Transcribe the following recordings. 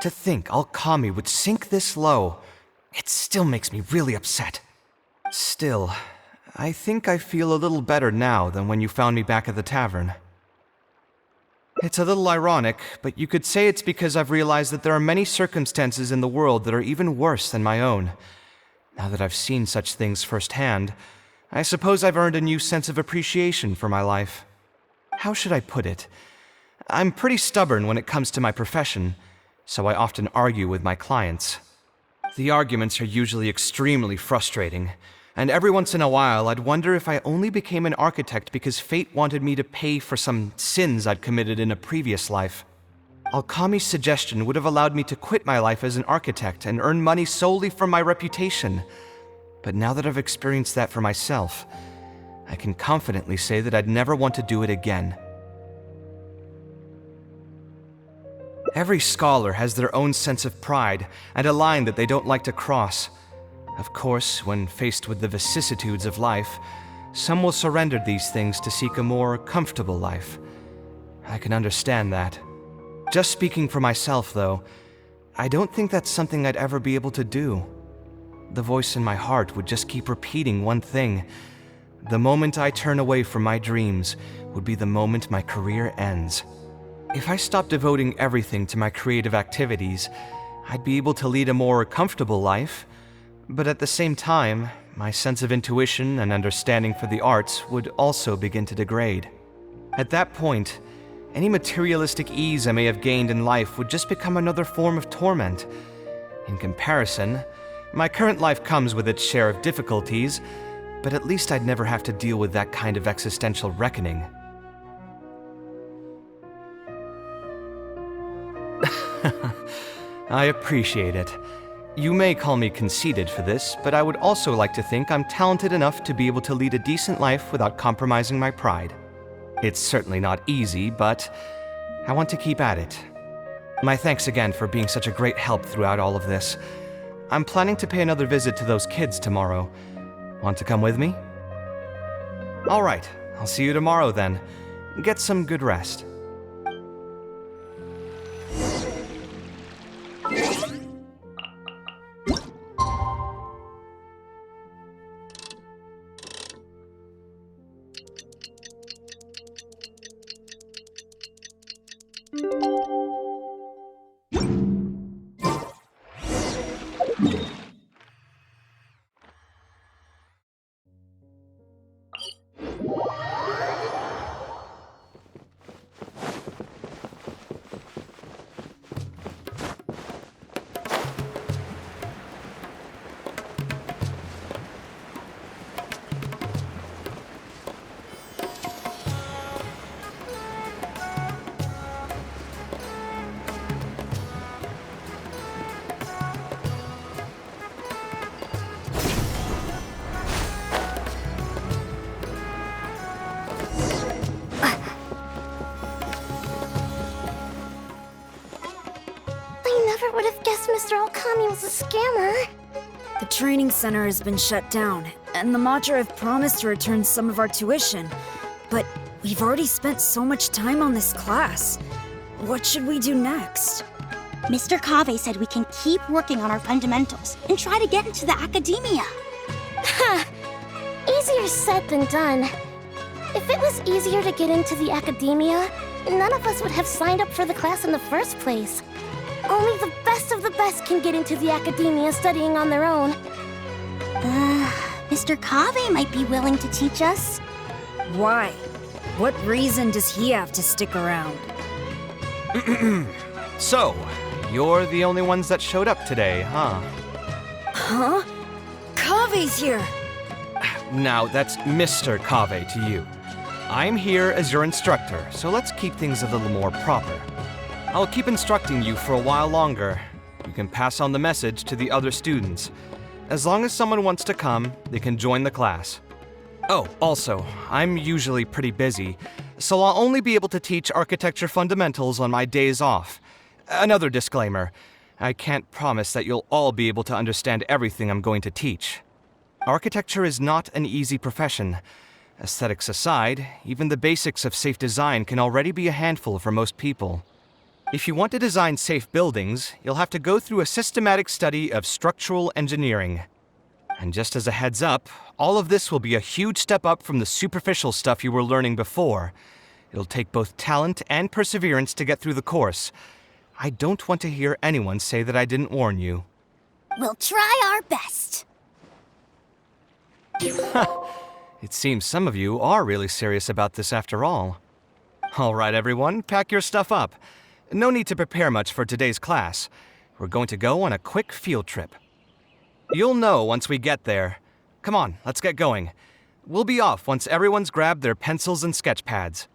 To think Alkami would sink this low, it still makes me really upset. Still, I think I feel a little better now than when you found me back at the tavern. It's a little ironic, but you could say it's because I've realized that there are many circumstances in the world that are even worse than my own. Now that I've seen such things firsthand, I suppose I've earned a new sense of appreciation for my life. How should I put it? I'm pretty stubborn when it comes to my profession, so I often argue with my clients. The arguments are usually extremely frustrating, and every once in a while I'd wonder if I only became an architect because fate wanted me to pay for some sins I'd committed in a previous life. Alkami's suggestion would have allowed me to quit my life as an architect and earn money solely from my reputation. But now that I've experienced that for myself, I can confidently say that I'd never want to do it again. Every scholar has their own sense of pride and a line that they don't like to cross. Of course, when faced with the vicissitudes of life, some will surrender these things to seek a more comfortable life. I can understand that. Just speaking for myself, though, I don't think that's something I'd ever be able to do. The voice in my heart would just keep repeating one thing. The moment I turn away from my dreams would be the moment my career ends. If I stopped devoting everything to my creative activities, I'd be able to lead a more comfortable life, but at the same time, my sense of intuition and understanding for the arts would also begin to degrade. At that point, any materialistic ease I may have gained in life would just become another form of torment. In comparison, my current life comes with its share of difficulties, but at least I'd never have to deal with that kind of existential reckoning. I appreciate it. You may call me conceited for this, but I would also like to think I'm talented enough to be able to lead a decent life without compromising my pride. It's certainly not easy, but I want to keep at it. My thanks again for being such a great help throughout all of this. I'm planning to pay another visit to those kids tomorrow. Want to come with me? All right, I'll see you tomorrow then. Get some good rest. Would have guessed Mr. Alkami was a scammer. The training center has been shut down, and the Madra have promised to return some of our tuition. But we've already spent so much time on this class. What should we do next? Mr. Kaveh said we can keep working on our fundamentals and try to get into the academia. Ha! Easier said than done. If it was easier to get into the academia, none of us would have signed up for the class in the first place. Only the best of the best can get into the academia studying on their own. Mr. Kaveh might be willing to teach us. Why? What reason does he have to stick around? So, you're the only ones that showed up today, huh? Huh? Kaveh's here! Now, that's Mr. Kaveh to you. I'm here as your instructor, so let's keep things a little more proper. I'll keep instructing you for a while longer. You can pass on the message to the other students. As long as someone wants to come, they can join the class. Oh, also, I'm usually pretty busy, so I'll only be able to teach architecture fundamentals on my days off. Another disclaimer, I can't promise that you'll all be able to understand everything I'm going to teach. Architecture is not an easy profession. Aesthetics aside, even the basics of safe design can already be a handful for most people. If you want to design safe buildings, you'll have to go through a systematic study of structural engineering. And just as a heads up, all of this will be a huge step up from the superficial stuff you were learning before. It'll take both talent and perseverance to get through the course. I don't want to hear anyone say that I didn't warn you. We'll try our best. It seems some of you are really serious about this after all. All right, everyone, pack your stuff up. No need to prepare much for today's class. We're going to go on a quick field trip. You'll know once we get there. Come on, let's get going. We'll be off once everyone's grabbed their pencils and sketch pads.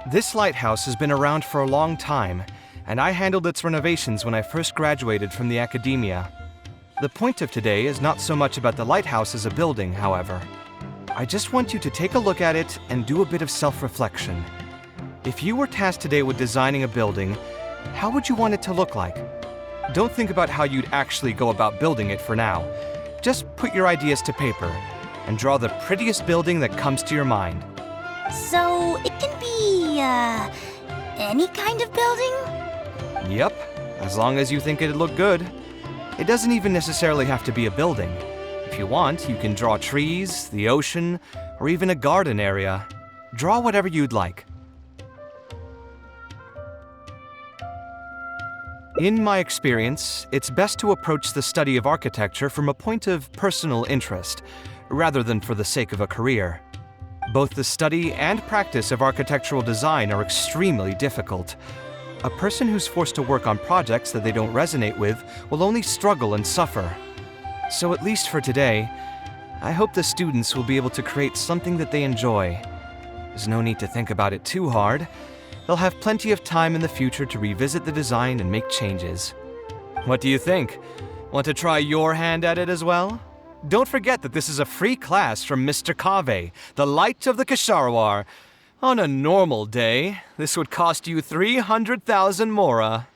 This lighthouse has been around for a long time, and I handled its renovations when I first graduated from the academia. The point of today is not so much about the lighthouse as a building, however. I just want you to take a look at it and do a bit of self-reflection. If you were tasked today with designing a building, how would you want it to look like? Don't think about how you'd actually go about building it for now. Just put your ideas to paper and draw the prettiest building that comes to your mind. So, it can be, any kind of building? Yep, as long as you think it'd look good. It doesn't even necessarily have to be a building. If you want, you can draw trees, the ocean, or even a garden area. Draw whatever you'd like. In my experience, it's best to approach the study of architecture from a point of personal interest, rather than for the sake of a career. Both the study and practice of architectural design are extremely difficult. A person who's forced to work on projects that they don't resonate with will only struggle and suffer. So at least for today, I hope the students will be able to create something that they enjoy. There's no need to think about it too hard. They'll have plenty of time in the future to revisit the design and make changes. What do you think? Want to try your hand at it as well? Don't forget that this is a free class from Mr. Kaveh, the Light of the Kshahrewar. On a normal day, this would cost you 300,000 mora.